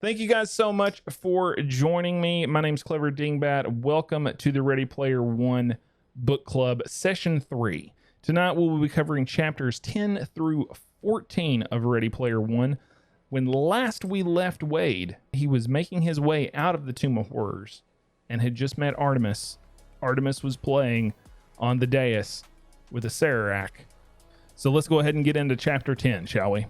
Thank you guys so much for joining me. My name's CleverDingbat. Welcome to the Ready Player One Book Club Session 3. Tonight we'll be covering chapters 10 through 14 of Ready Player One. When last we left Wade, he was making his way out of the Tomb of Horrors and had just met Artemis. Artemis was playing on the dais with a Sararak. So let's go ahead and get into chapter 10, shall we?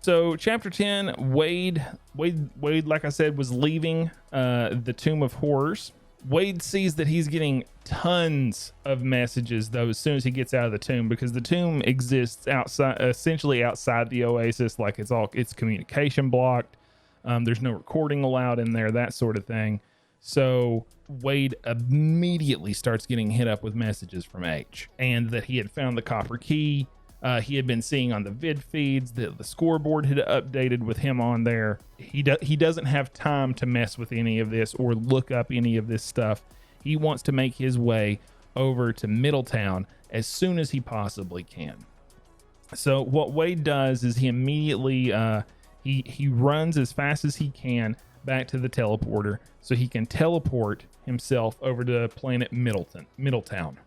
So chapter 10, Wade, like I said, was leaving the Tomb of Horrors. Wade sees that he's getting tons of messages though as soon as he gets out of the tomb, because the tomb exists outside, essentially outside the oasis. Like it's communication blocked. There's no recording allowed in there, that sort of thing. So Wade immediately starts getting hit up with messages from H, and that he had found the copper key. He had been seeing on the vid feeds that the scoreboard had updated with him on there. He doesn't have time to mess with any of this or look up any of this stuff. He wants to make his way over to Middletown as soon as he possibly can. So what Wade does is he immediately he runs as fast as he can back to the teleporter so he can teleport himself over to planet Middletown,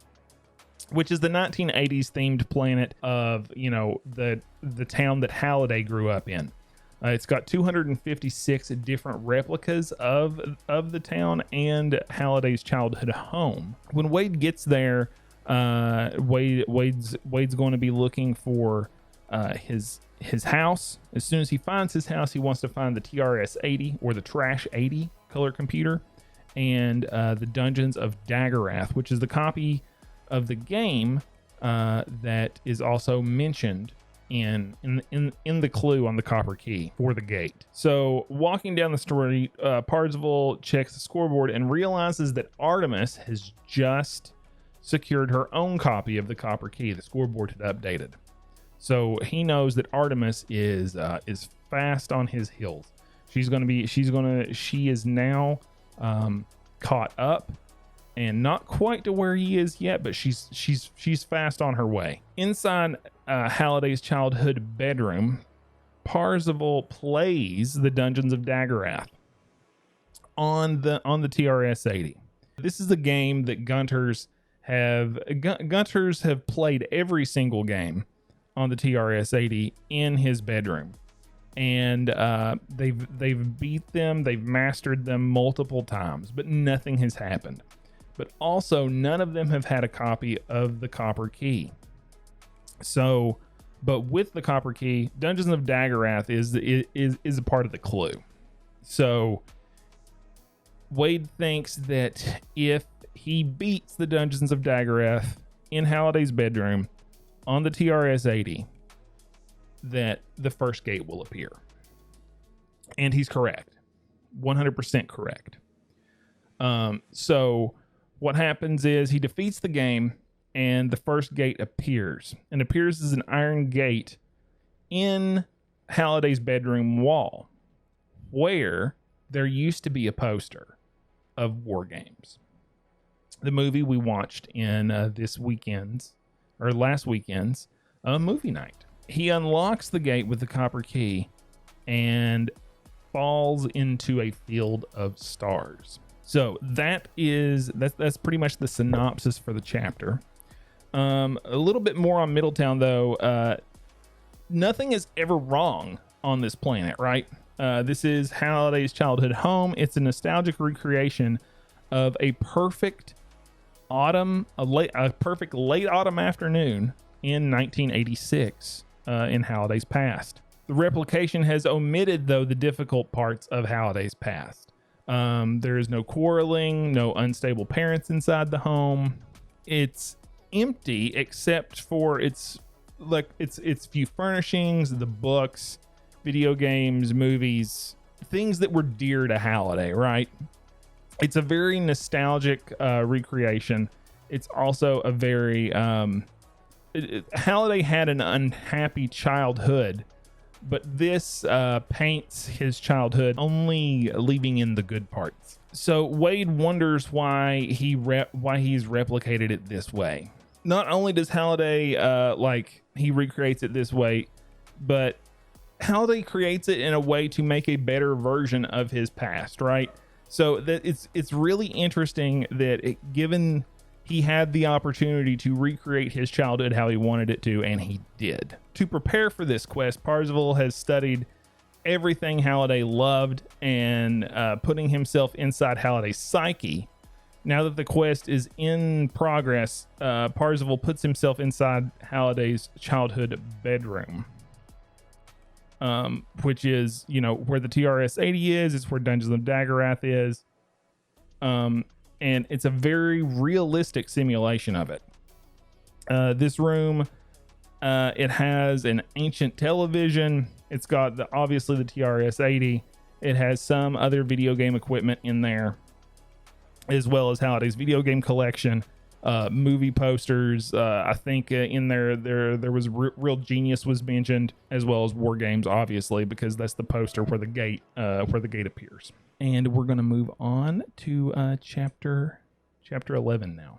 which is the 1980s themed planet of, you know, the town that Halliday grew up in. It's got 256 different replicas of the town and Halliday's childhood home. When Wade gets there, Wade's going to be looking for his house. As soon as he finds his house, he wants to find the TRS-80 or the Trash 80 color computer, and the Dungeons of Daggerath, which is the copy of the game that is also mentioned in the clue on the copper key for the gate. So walking down the street, Parzival checks the scoreboard and realizes that Artemis has just secured her own copy of the copper key. The scoreboard had updated, so he knows that Artemis is fast on his heels. She is now caught up, and not quite to where he is yet, but she's fast on her way. Inside Halliday's childhood bedroom, Parzival plays the Dungeons of Daggerath on the TRS-80. This is a game that Gunters have played every single game on the TRS-80 in his bedroom, and they've beat them, they've mastered them multiple times, but nothing has happened. But also none of them have had a copy of the copper key. So, but with the copper key, Dungeons of Daggerath is a part of the clue. So Wade thinks that if he beats the Dungeons of Daggerath in Halliday's bedroom on the TRS-80, that the first gate will appear. And he's correct. 100% correct. So what happens is he defeats the game and the first gate appears, and appears as an iron gate in Halliday's bedroom wall, where there used to be a poster of War Games, the movie we watched in last weekend's movie night. He unlocks the gate with the copper key and falls into a field of stars. So that's pretty much the synopsis for the chapter. A little bit more on Middletown though. Nothing is ever wrong on this planet, right? This is Halliday's childhood home. It's a nostalgic recreation of a perfect perfect late autumn afternoon in 1986 in Halliday's past. The replication has omitted though the difficult parts of Halliday's past. There is no quarreling, no unstable parents inside the home. It's empty except for its few furnishings, the books, video games, movies, things that were dear to Halliday, right? It's a very nostalgic recreation. It's also a very Halliday had an unhappy childhood, but this paints his childhood only leaving in the good parts. So Wade wonders why he's replicated it this way. Not only does Halliday he recreates it this way, but Halliday creates it in a way to make a better version of his past, right? So that it's really interesting that given he had the opportunity to recreate his childhood how he wanted it to, and he did. To prepare for this quest, Parzival has studied everything Halliday loved and putting himself inside Halliday's psyche. Now that the quest is in progress, Parzival puts himself inside Halliday's childhood bedroom, which is, where the TRS-80 is. It's where Dungeons of Daggerath is. And it's a very realistic simulation of it. This room, it has an ancient television. It's got obviously the TRS-80. It has some other video game equipment in there, as well as Halliday's video game collection, movie posters. I think in there was Real Genius was mentioned, as well as War Games, obviously, because that's the poster where the gate appears. And we're going to move on to chapter 11 now.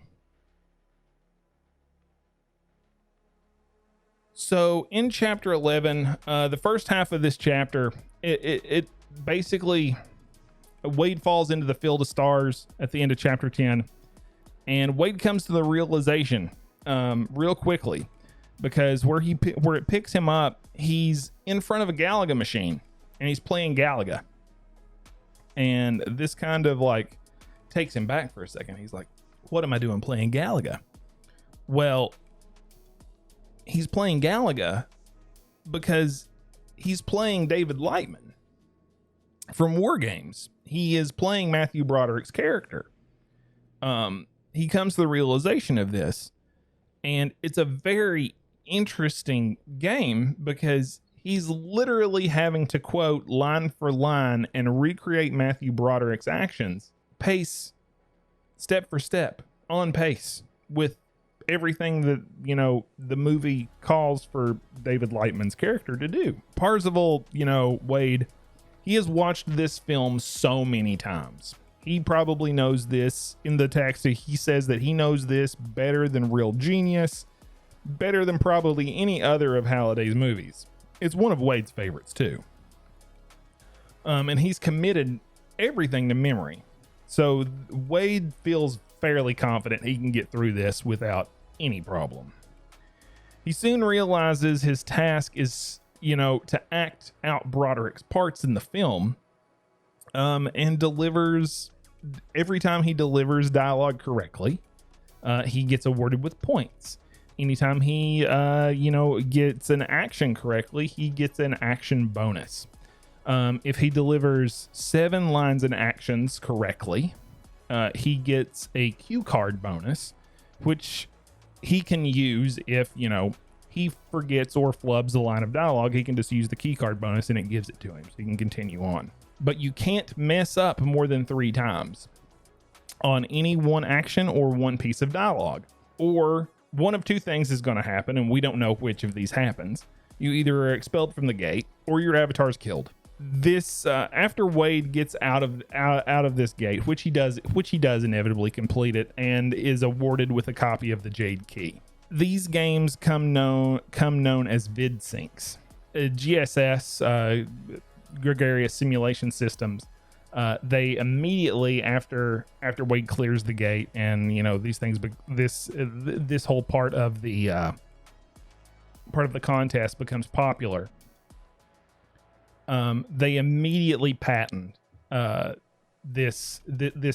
So in chapter 11, the first half of this chapter, it basically, Wade falls into the field of stars at the end of chapter 10, and Wade comes to the realization real quickly, because where it picks him up, he's in front of a Galaga machine, and he's playing Galaga. And this kind of takes him back for a second. He's like, what am I doing playing Galaga? Well, he's playing Galaga because he's playing David Lightman from War Games. He is playing Matthew Broderick's character. He comes to the realization of this, and it's a very interesting game because he's literally having to quote line for line and recreate Matthew Broderick's actions, pace, step for step, on pace with everything that, the movie calls for David Lightman's character to do. Parzival, Wade, he has watched this film so many times. He probably knows this. In the text, he says that he knows this better than Real Genius, better than probably any other of Halliday's movies. It's one of Wade's favorites too. And he's committed everything to memory. So Wade feels fairly confident he can get through this without any problem. He soon realizes his task is, to act out Broderick's parts in the film, and delivers, every time he delivers dialogue correctly, he gets awarded with points. Anytime he, gets an action correctly, he gets an action bonus. If he delivers 7 lines and actions correctly, he gets a cue card bonus, which he can use if, he forgets or flubs a line of dialogue. He can just use the key card bonus and it gives it to him, so he can continue on. But you can't mess up more than 3 times on any one action or one piece of dialogue, or one of 2 things is going to happen, and we don't know which of these happens. You either are expelled from the gate or your avatar is killed. This after Wade gets out of this gate, which he does inevitably complete it, and is awarded with a copy of the Jade Key. These games come known as vid syncs. GSS, Gregarious Simulation Systems. They immediately after Wade clears the gate, and these things, this whole part of the contest becomes popular. They immediately patent this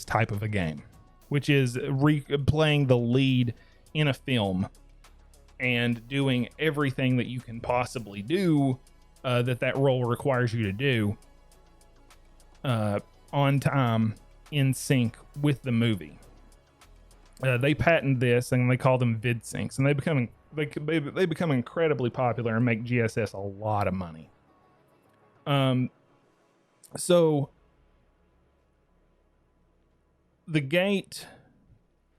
type of a game, which is playing the lead in a film and doing everything that you can possibly do that role requires you to do on time, in sync with the movie. They patent this and they call them vid syncs, and they become incredibly popular and make GSS a lot of money. So the gate,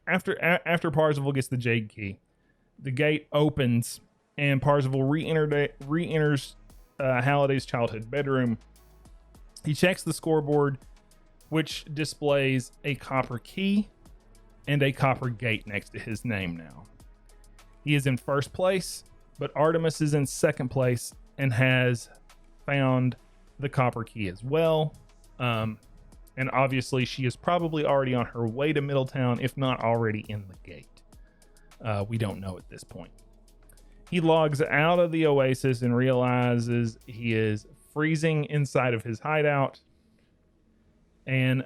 after Parzival gets the Jade Key, the gate opens and Parzival re-enters Halliday's childhood bedroom. He checks the scoreboard, which displays a copper key and a copper gate next to his name now. He is in first place, but Artemis is in second place and has found the copper key as well. And obviously she is probably already on her way to Middletown, if not already in the gate. We don't know at this point. He logs out of the oasis and realizes he is freezing inside of his hideout, and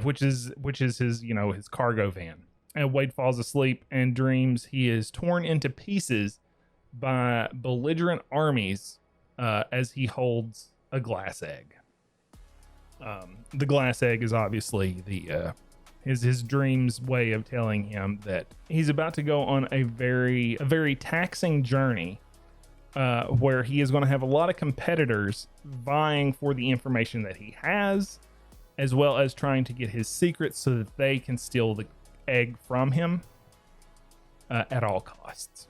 which is his, his cargo van. And Wade falls asleep and dreams he is torn into pieces by belligerent armies as he holds a glass egg. The glass egg is obviously his dream's way of telling him that he's about to go on a very taxing journey where he is going to have a lot of competitors vying for the information that he has, as well as trying to get his secrets so that they can steal the egg from him at all costs.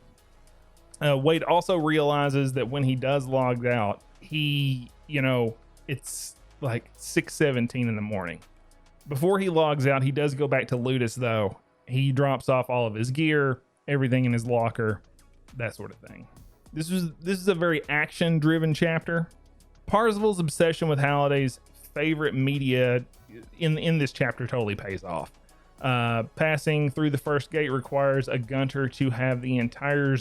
Wade also realizes that when he does log out, it's like 6:17 in the morning. Before he logs out, he does go back to Ludus, though. He drops off all of his gear, everything in his locker, that sort of thing. This is a very action-driven chapter. Parzival's obsession with Halliday's favorite media in this chapter totally pays off. Passing through the first gate requires a gunter to have the entire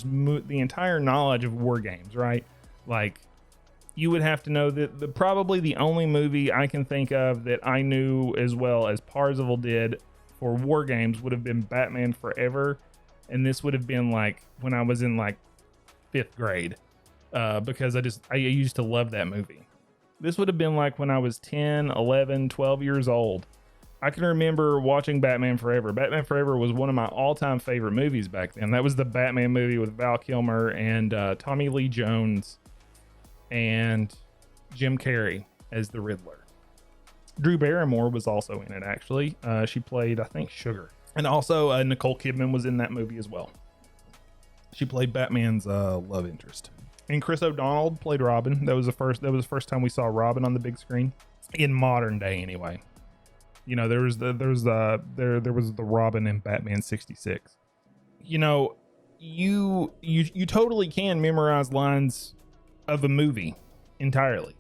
knowledge of war games, right? Like, you would have to know that probably the only movie I can think of that I knew as well as Parzival did for war games would have been Batman Forever, and this would have been like when I was in like 5th grade, because I used to love that movie. This would have been like when I was 10, 11, 12 years old. I can remember watching Batman Forever. Batman Forever was one of my all-time favorite movies back then. That was the Batman movie with Val Kilmer and Tommy Lee Jones and Jim Carrey as the Riddler. Drew Barrymore was also in it, actually. She played, I think, Sugar. And also Nicole Kidman was in that movie as well. She played Batman's love interest. And Chris O'Donnell played Robin. That was the first time we saw Robin on the big screen in modern day, anyway. There was the Robin in Batman 66. You totally can memorize lines of a movie entirely.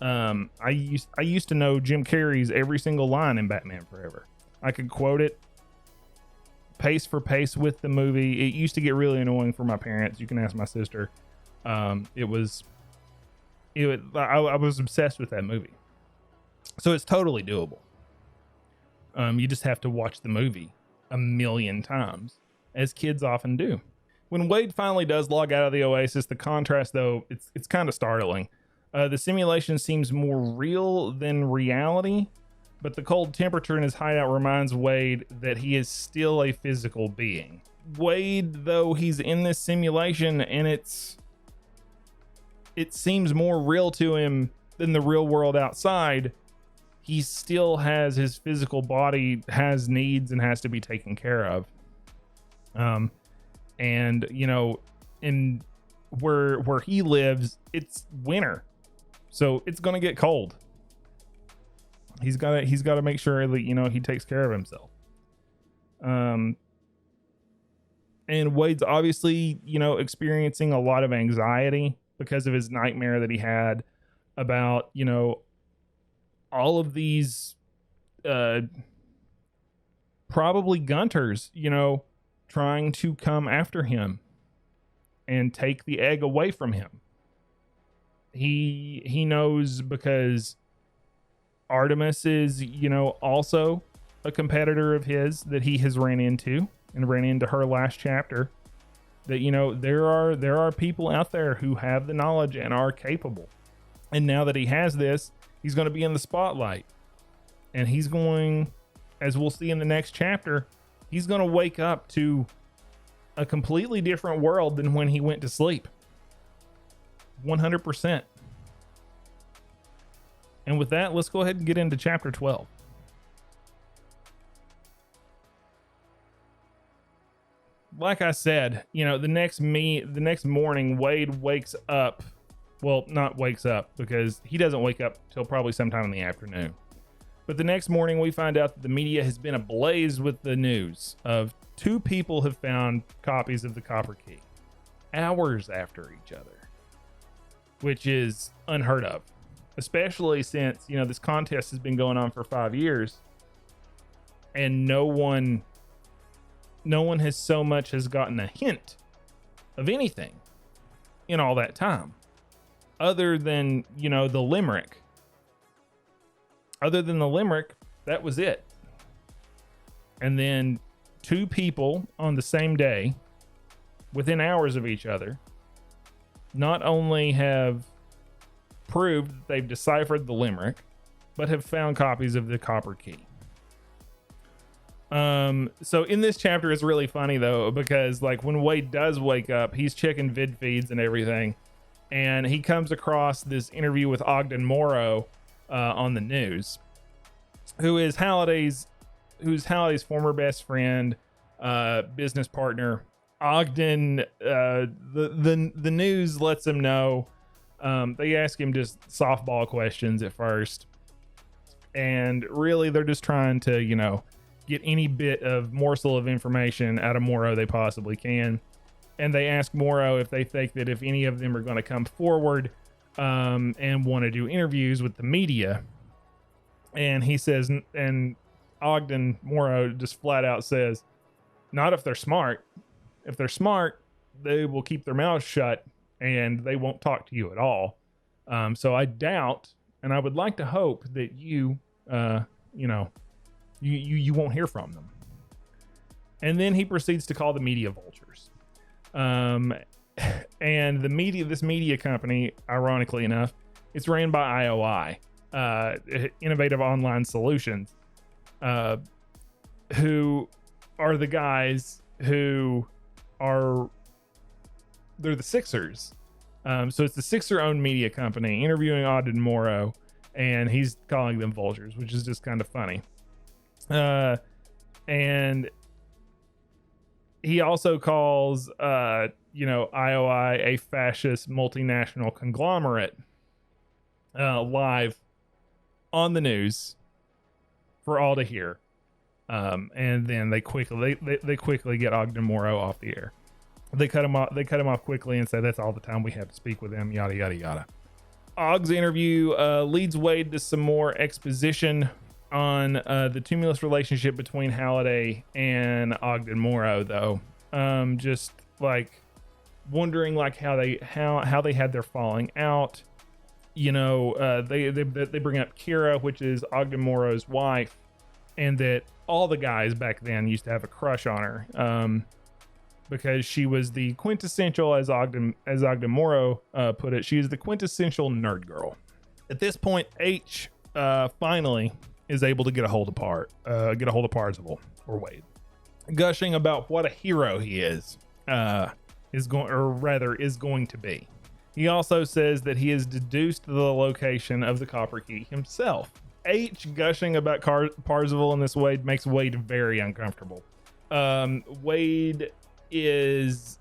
I used to know Jim Carrey's every single line in Batman Forever. I could quote it pace for pace with the movie. It used to get really annoying for my parents. You can ask my sister. I was obsessed with that movie. So it's totally doable. You just have to watch the movie a million times, as kids often do. When Wade finally does log out of the Oasis, the contrast, though, it's kind of startling. The simulation seems more real than reality, but the cold temperature in his hideout reminds Wade that he is still a physical being. Wade, though he's in this simulation and it seems more real to him than the real world outside, he still has his physical body, has needs, and has to be taken care of. And in where he lives, it's winter, so it's gonna get cold. He's got to make sure that he takes care of himself. And Wade's obviously experiencing a lot of anxiety because of his nightmare that he had about all of these probably gunters trying to come after him and take the egg away from him. He knows because Artemis is also a competitor of his that he has ran into her last chapter, that there are people out there who have the knowledge and are capable. And now that he has this, he's going to be in the spotlight, and he's going, as we'll see in the next chapter, he's going to wake up to a completely different world than when he went to sleep. 100%. And with that, let's go ahead and get into chapter 12. Like I said, the next morning, Wade wakes up. Well, not wakes up, because he doesn't wake up till probably sometime in the afternoon. But the next morning, we find out that the media has been ablaze with the news of 2 people have found copies of the Copper Key hours after each other, which is unheard of, especially since, this contest has been going on for 5 years and no one has so much as gotten a hint of anything in all that time, other than, the limerick. Other than the limerick, that was it. And then 2 people on the same day, within hours of each other, not only have proved that they've deciphered the limerick, but have found copies of the Copper Key. So in this chapter, it's really funny though, because like when Wade does wake up, he's checking vid feeds and everything, and he comes across this interview with Ogden Morrow on the news, who's Halliday's former best friend, business partner. Ogden, the news lets him know. They ask him just softball questions at first, and really they're just trying to, get any bit of morsel of information out of Morrow they possibly can. And they ask Morrow if they think that if any of them are going to come forward and want to do interviews with the media. And he says, and Ogden Morrow just flat out says, not if they're smart. If they're smart, they will keep their mouths shut and they won't talk to you at all. So I doubt, and I would like to hope that you won't hear from them. And then he proceeds to call the media vultures. And this media company, ironically enough, it's ran by IOI, Innovative Online Solutions, who are the guys who they're the Sixers. So it's the Sixer-owned media company interviewing Ogden Morrow, and he's calling them vultures, which is just kind of funny. And he also calls, IOI a fascist multinational conglomerate, live on the news for all to hear. And then they quickly get Ogden Morrow off the air. They cut him off quickly and say that's all the time we have to speak with him, yada yada yada. Og's interview leads Wade to some more exposition on the tumultuous relationship between Halliday and Ogden Morrow, though. Just like wondering like how they had their falling out. They bring up Kira, which is Ogden Morrow's wife, and that all the guys back then used to have a crush on her. Because she was the quintessential, as Ogden Morrow put it, she is the quintessential nerd girl. At this point, H finally is able to get a hold of Parzival, or Wade, gushing about what a hero he is going to be. He also says that he has deduced the location of the Copper Key himself. H gushing about Parzival in this way makes Wade very uncomfortable. Wade is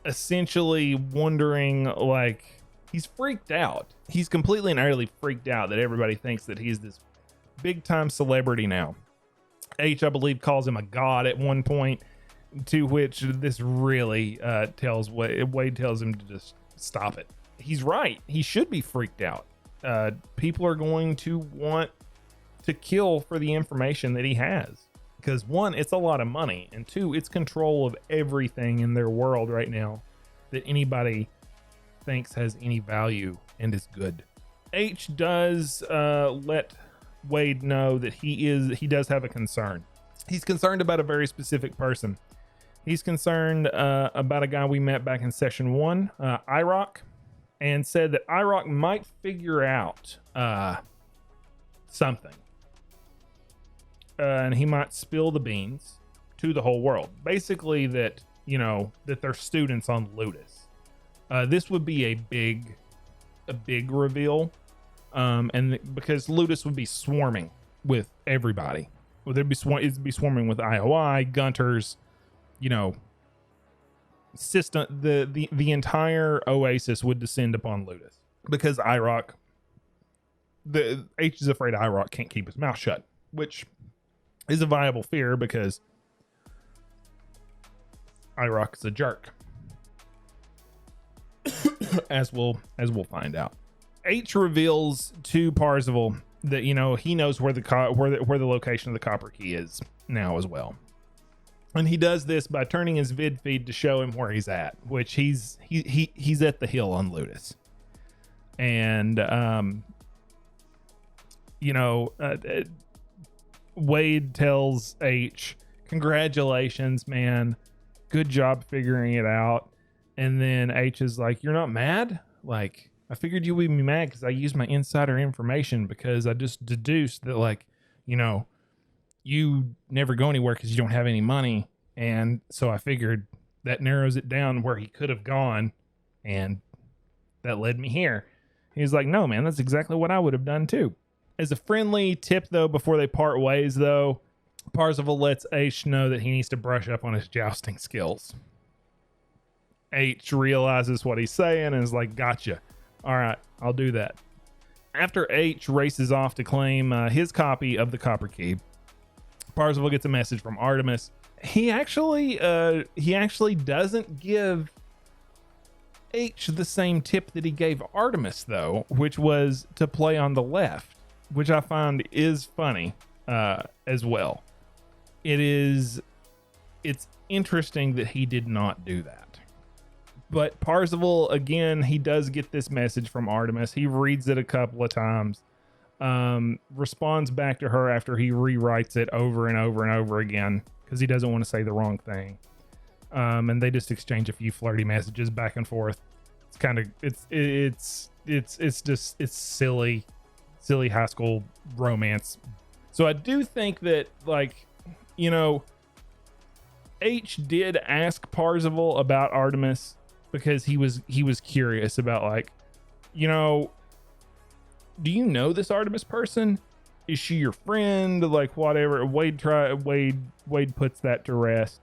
essentially wondering, like, he's freaked out. He's completely and utterly freaked out that everybody thinks that he's this big time celebrity now. H, I believe, calls him a god at one point, to which this really tells Wade tells him to just stop it. He's right. He should be freaked out. People are going to want to kill for the information that he has. Because 1, it's a lot of money, and 2, it's control of everything in their world right now that anybody thinks has any value and is good. H does let Wade know that he does have a concern. He's concerned about a very specific person. He's concerned about a guy we met back in session 1, IROC, and said that IROC might figure out something. And he might spill the beans to the whole world. Basically that they're students on Ludus. This would be a big reveal. And because Ludus would be swarming with everybody. It'd be swarming with IOI, Gunters, system. The entire Oasis would descend upon Ludus because IROC the H is afraid IROC can't keep his mouth shut, which is a viable fear because IROC is a jerk, as we'll find out. H reveals to Parzival that he knows where the location of the copper key is now as well, and he does this by turning his vid feed to show him where he's at, which he's at the hill on Ludus, and Wade tells H, "Congratulations, man, good job figuring it out." And then H is like, "You're not mad? Like, I figured you would be mad because I used my insider information, because I just deduced that, you never go anywhere because you don't have any money. And so I figured that narrows it down where he could have gone, and that led me here." He's like, "No, man, that's exactly what I would have done too." As a friendly tip, though, before they part ways, though, Parzival lets H know that he needs to brush up on his jousting skills. H realizes what he's saying and is like, "Gotcha. All right, I'll do that." After H races off to claim his copy of the copper key, Parzival gets a message from Artemis. He actually doesn't give H the same tip that he gave Artemis, though, which was to play on the left, which I find is funny as well. It's interesting that he did not do that. But Parzival, again, he does get this message from Artemis. He reads it a couple of times, responds back to her after he rewrites it over and over and over again because he doesn't want to say the wrong thing. And they just exchange a few flirty messages back and forth. It's kind of it's silly high school romance. So I do think that, H did ask Parzival about Artemis because he was curious about, do you know this Artemis person? Is she your friend? Whatever. Wade puts that to rest.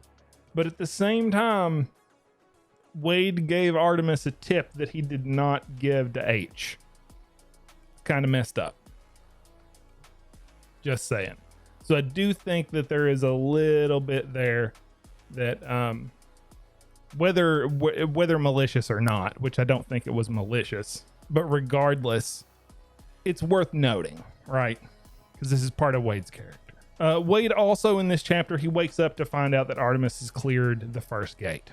But at the same time, Wade gave Artemis a tip that he did not give to H. Kind of messed up. Just saying. So I do think that there is a little bit there that whether malicious or not, which I don't think it was malicious, but regardless, it's worth noting, right? Because this is part of Wade's character. Wade also, in this chapter, he wakes up to find out that Artemis has cleared the first gate.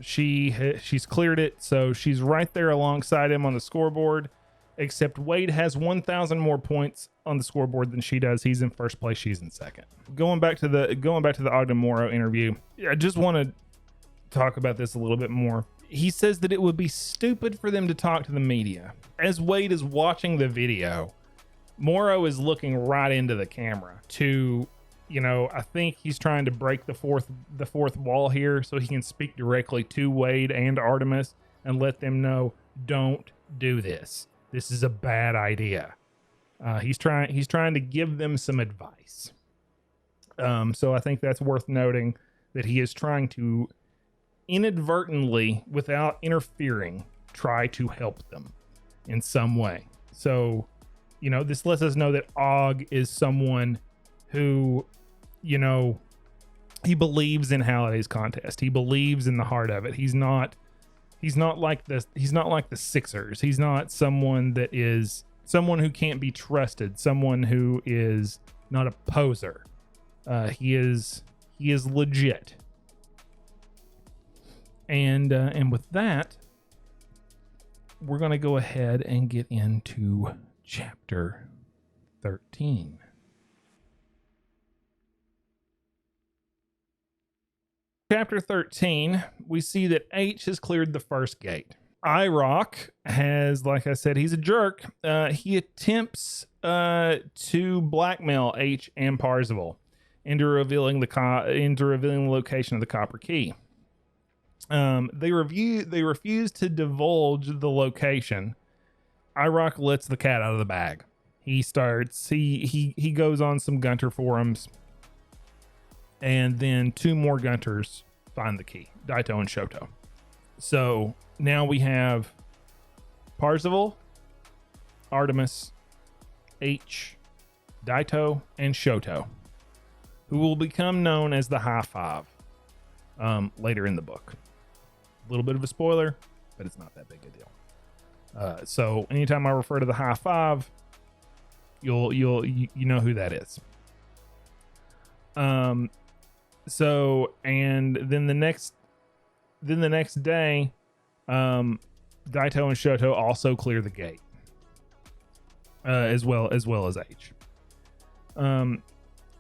She's cleared it, so she's right there alongside him on the scoreboard, except Wade has 1,000 more points on the scoreboard than she does. He's in first place, she's in second. Going back to the Ogden Morrow interview, I just want to talk about this a little bit more. He says that it would be stupid for them to talk to the media. As Wade is watching the video, Morrow is looking right into the camera to, I think he's trying to break the fourth wall here so he can speak directly to Wade and Artemis and let them know, don't do this. This is a bad idea. He's trying to give them some advice. So I think that's worth noting, that he is trying to inadvertently, without interfering, try to help them in some way. So, this lets us know that Og is someone who, he believes in Halliday's contest. He believes in the heart of it. He's not like the Sixers. He's not someone who can't be trusted, someone who is not a poser. He is legit. And with that, we're going to go ahead and get into chapter 13. Chapter 13, we see that H has cleared the first gate. IROC has, like I said, he's a jerk. He attempts to blackmail H and Parzival into revealing the location of the copper key. They refuse to divulge the location. IROC lets the cat out of the bag. He goes on some Gunter forums, and then two more Gunters find the key, Daito and Shoto. So now we have Parzival, Artemis, H, Daito, and Shoto, who will become known as the High Five later in the book. A little bit of a spoiler, but it's not that big a deal. So anytime I refer to the High Five, you know who that is. So, and then the next day, Daito and Shoto also clear the gate, as well as H.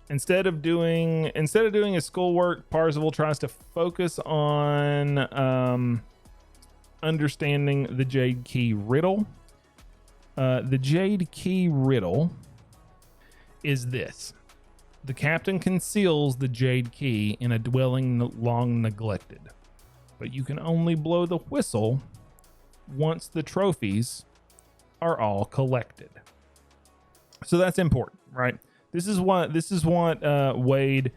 Instead of doing his schoolwork, Parzival tries to focus on understanding the Jade Key riddle. The Jade Key riddle is this: the captain conceals the Jade Key in a dwelling long neglected, but you can only blow the whistle once the trophies are all collected. So that's important, right? This is what Wade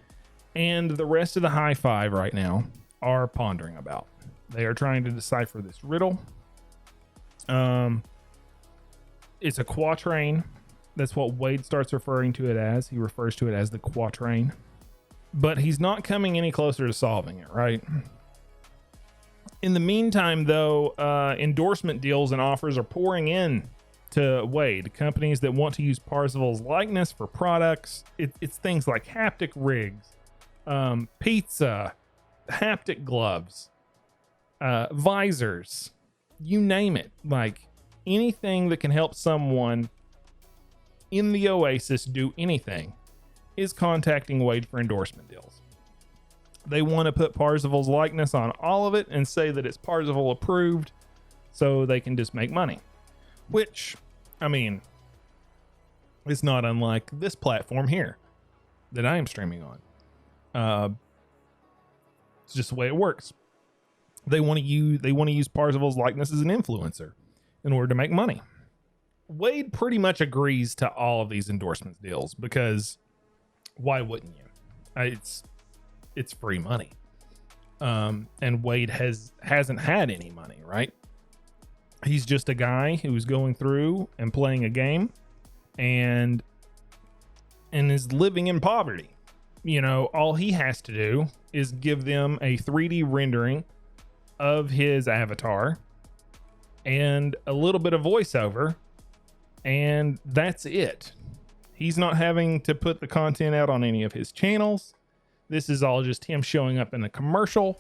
and the rest of the High Five right now are pondering about. They are trying to decipher this riddle. It's a quatrain. That's what Wade starts referring to it as. He refers to it as the quatrain. But he's not coming any closer to solving it, right? In the meantime, though, endorsement deals and offers are pouring in to Wade. Companies that want to use Parzival's likeness for products. It's things like haptic rigs, pizza, haptic gloves, visors, you name it. Like anything that can help someone in the Oasis do anything is contacting Wade for endorsement deals. They want to put Parzival's likeness on all of it and say that it's Parzival approved so they can just make money. Which, I mean, is not unlike this platform here that I am streaming on. It's just the way it works. They want to use Parzival's likeness as an influencer in order to make money. Wade pretty much agrees to all of these endorsements deals because why wouldn't you? It's free money. And Wade hasn't had any money, right? He's just a guy who's going through and playing a game and is living in poverty. You know, all he has to do is give them a 3D rendering of his avatar and a little bit of voiceover, and that's it. He's not having to put the content out on any of his channels. This is all just him showing up in a commercial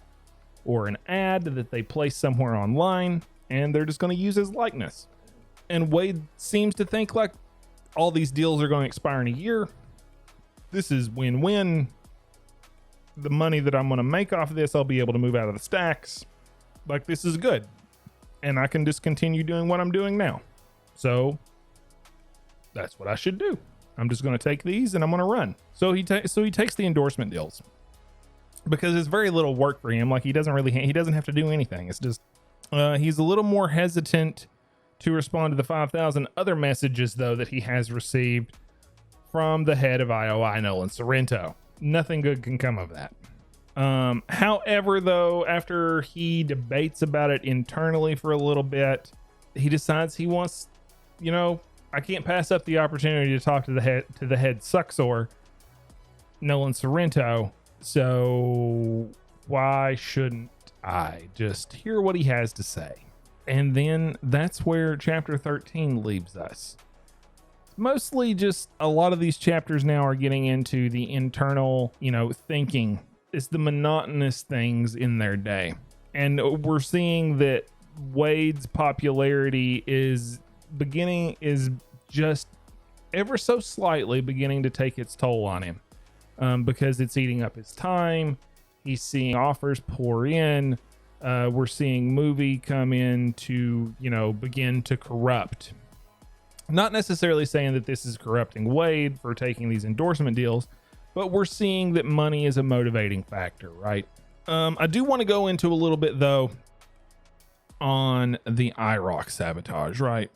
or an ad that they place somewhere online, and they're just going to use his likeness. And Wade seems to think like all these deals are going to expire in a year. This is win-win. The money that I'm going to make off of this, I'll be able to move out of the stacks. Like, this is good. And I can just continue doing what I'm doing now. So that's what I should do. I'm just going to take these and I'm going to run. So he takes the endorsement deals because it's very little work for him. Like he doesn't have to do anything. It's just he's a little more hesitant to respond to the 5,000 other messages though that he has received from the head of IOI, Nolan Sorrento. Nothing good can come of that. However, though, after he debates about it internally for a little bit, he decides he wants, I can't pass up the opportunity to talk to the head Suxor, Nolan Sorrento. So why shouldn't I just hear what he has to say? And then that's where chapter 13 leaves us. Mostly just a lot of these chapters now are getting into the internal, thinking. It's the monotonous things in their day. And we're seeing that Wade's popularity is just ever so slightly beginning to take its toll on him, because it's eating up his time. He's seeing offers pour in. We're seeing movie come in to, begin to corrupt. Not necessarily saying that this is corrupting Wade for taking these endorsement deals, but we're seeing that money is a motivating factor, right? I do want to go into a little bit, though, on the IROC sabotage, right?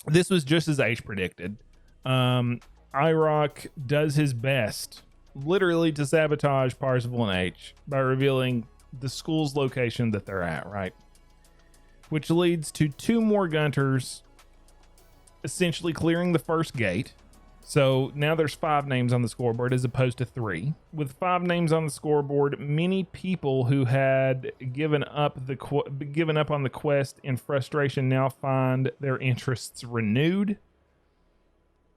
This was just as H predicted. IROC does his best, literally, to sabotage Parzival and H by revealing the school's location that they're at, right? Which leads to two more Gunters essentially clearing the first gate. So now there's 5 names on the scoreboard as opposed to 3. With 5 names on the scoreboard, many people who had given up on the quest in frustration now find their interests renewed.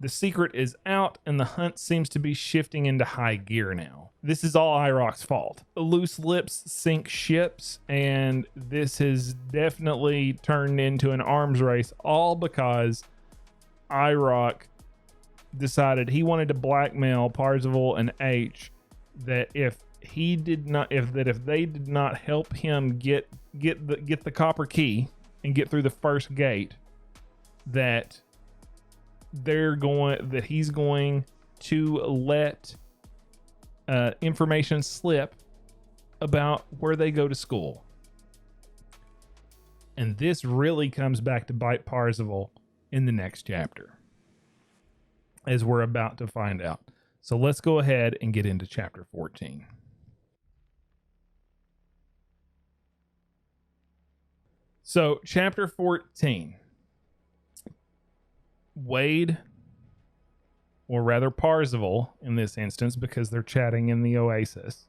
The secret is out, and the hunt seems to be shifting into high gear now. This is all IROC's fault. Loose lips sink ships, and this has definitely turned into an arms race, all because IROC decided he wanted to blackmail Parzival and H, that if they did not help him get the copper key and get through the first gate, that he's going to let information slip about where they go to school. And this really comes back to bite Parzival in the next chapter, as we're about to find out. So let's go ahead and get into chapter 14. So chapter 14, Wade, or rather Parzival in this instance, because they're chatting in the Oasis,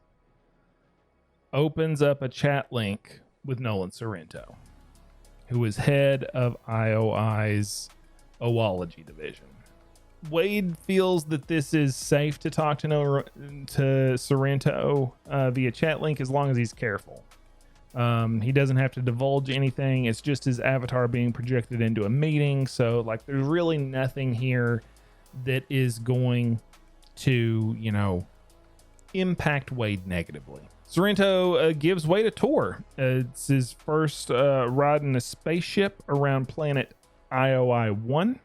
opens up a chat link with Nolan Sorrento, who is head of IOI's Oology division. Wade feels that this is safe to talk to Sorrento via chat link as long as he's careful. He doesn't have to divulge anything. It's just his avatar being projected into a meeting. So like there's really nothing here that is going to, impact Wade negatively. Sorrento gives Wade a tour. It's his first ride in a spaceship around planet IOI 1.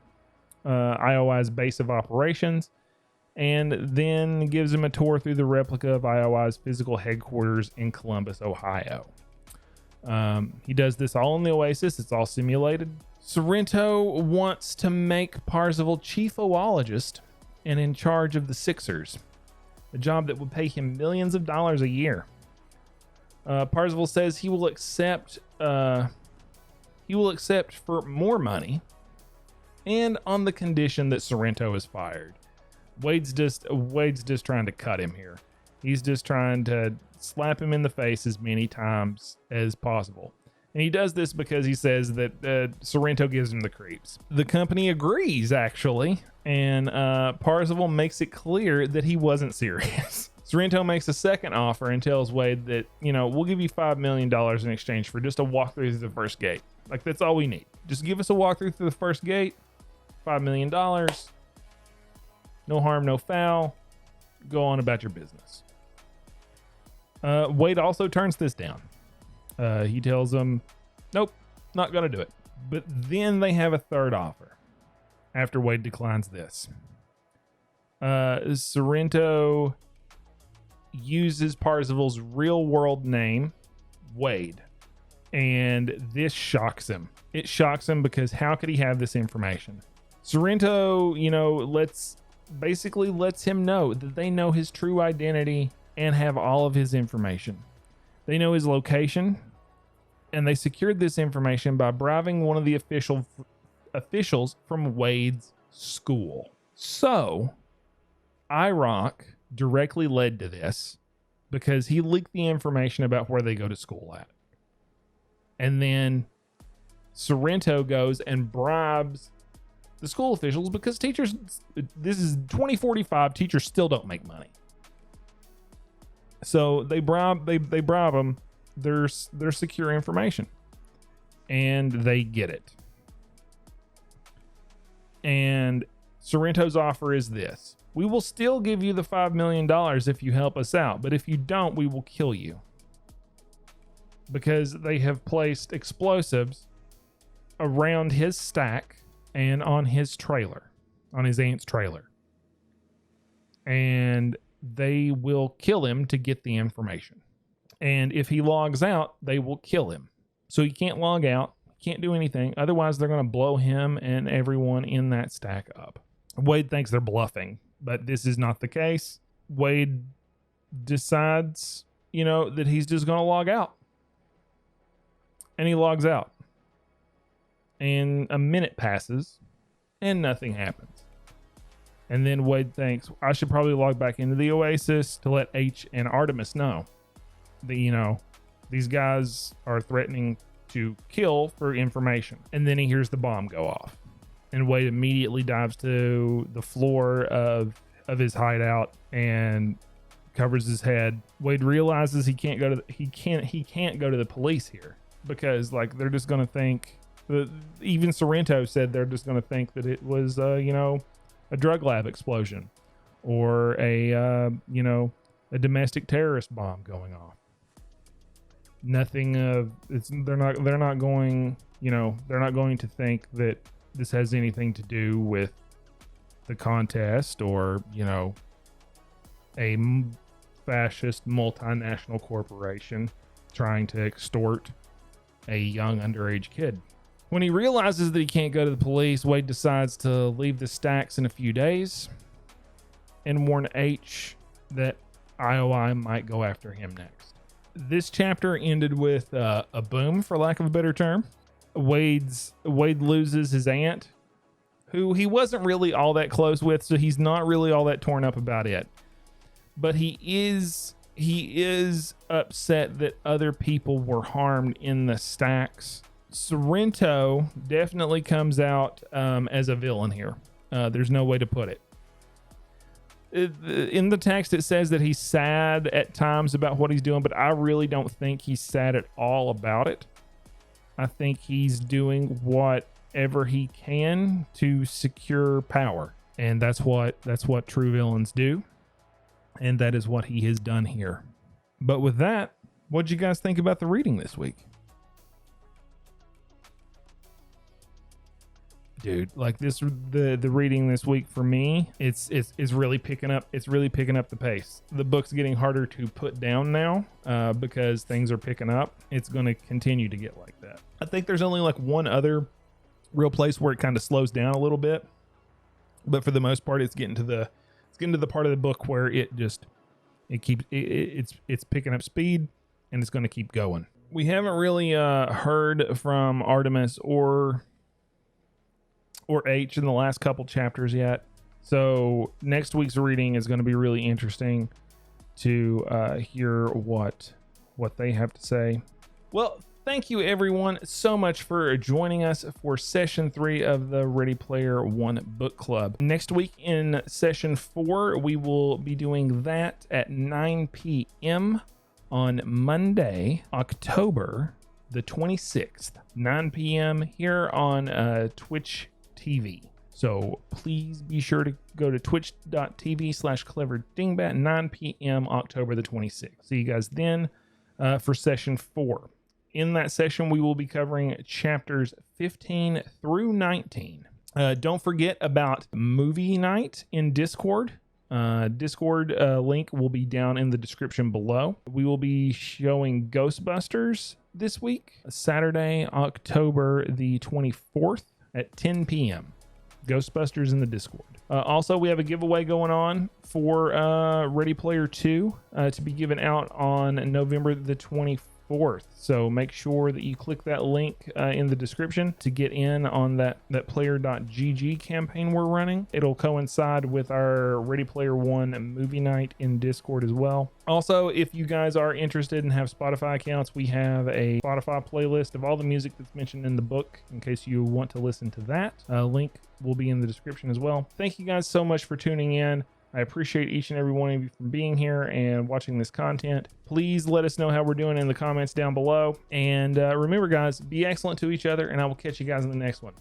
IOI's base of operations, and then gives him a tour through the replica of IOI's physical headquarters in Columbus, Ohio. He does this all in the Oasis. It's all simulated. Sorrento wants to make Parzival chief oologist and in charge of the Sixers, a job that would pay him millions of dollars a year. Parzival says he will accept for more money, and on the condition that Sorrento is fired. Wade's just trying to cut him here. He's just trying to slap him in the face as many times as possible. And he does this because he says that Sorrento gives him the creeps. The company agrees, actually, and Parzival makes it clear that he wasn't serious. Sorrento makes a second offer and tells Wade that, we'll give you $5 million in exchange for just a walkthrough through the first gate. Like, that's all we need. Just give us a walkthrough through the first gate. $5 million. No harm, no foul. Go on about your business. Wade also turns this down. He tells them, nope, not going to do it. But then they have a third offer after Wade declines this. Sorrento uses Parzival's real world name, Wade. And this shocks him. It shocks him because how could he have this information? Sorrento, lets him know that they know his true identity and have all of his information. They know his location, and they secured this information by bribing one of the officials from Wade's school. So, IROC directly led to this because he leaked the information about where they go to school at. And then Sorrento goes and bribes the school officials because teachers, this is 2045, teachers still don't make money. So they bribe them their secure information, and they get it. And Sorrento's offer is this: we will still give you the $5 million if you help us out, but if you don't, we will kill you. Because they have placed explosives around his stack and on his trailer, on his aunt's trailer. And they will kill him to get the information. And if he logs out, they will kill him. So he can't log out, can't do anything. Otherwise, they're going to blow him and everyone in that stack up. Wade thinks they're bluffing, but this is not the case. Wade decides, that he's just going to log out. And he logs out. And a minute passes, and nothing happens. And then Wade thinks, I should probably log back into the Oasis to let H and Artemis know that, these guys are threatening to kill for information. And then he hears the bomb go off. And Wade immediately dives to the floor of his hideout and covers his head. Wade realizes he can't go to the police here because they're just going to think that, even Sorrento said they're just going to think that it was a drug lab explosion or a domestic terrorist bomb going off. Nothing they're not going to think that this has anything to do with the contest or a fascist multinational corporation trying to extort a young underage kid. When he realizes that he can't go to the police, Wade decides to leave the stacks in a few days and warn H that IOI might go after him next. This chapter ended with a boom, for lack of a better term. Wade loses his aunt, who he wasn't really all that close with, so he's not really all that torn up about it. But he is upset that other people were harmed in the stacks. Sorrento definitely comes out as a villain here. There's no way to put it. In the text, it says that he's sad at times about what he's doing, but I really don't think he's sad at all about it. I think he's doing whatever he can to secure power, and that's what true villains do, and that is what he has done here. But with that, what'd you guys think about the reading this week? Dude, the reading this week for me, it's really picking up the pace. The book's getting harder to put down now because things are picking up. It's going to continue to get like that. I think there's only one other real place where it kind of slows down a little bit, but for the most part, it's getting to the part of the book where it's picking up speed and it's going to keep going. We haven't really heard from Artemis or H in the last couple chapters yet. So next week's reading is going to be really interesting to hear what they have to say. Well, thank you everyone so much for joining us for session 3 of the Ready Player One book club. Next week in session 4, we will be doing that at 9 p.m. on Monday, October the 26th, 9 p.m. here on Twitch TV. So please be sure to go to twitch.tv/CleverDingbat, 9 p.m. October the 26th. See you guys then for session 4. In that session, we will be covering chapters 15 through 19. Don't forget about movie night in Discord. Discord link will be down in the description below. We will be showing Ghostbusters this week, Saturday, October the 24th. At 10 p.m. Ghostbusters in the Discord. Also, we have a giveaway going on for Ready Player 2 to be given out on November the 24th. So make sure that you click that link in the description to get in on that player.gg campaign we're running. It'll coincide with our Ready Player One movie night in Discord as well. Also, if you guys are interested and have Spotify accounts, we have a Spotify playlist of all the music that's mentioned in the book in case you want to listen to that. Link will be in the description as well. Thank you guys so much for tuning in. I appreciate each and every one of you for being here and watching this content. Please let us know how we're doing in the comments down below. And remember, guys, be excellent to each other, and I will catch you guys in the next one.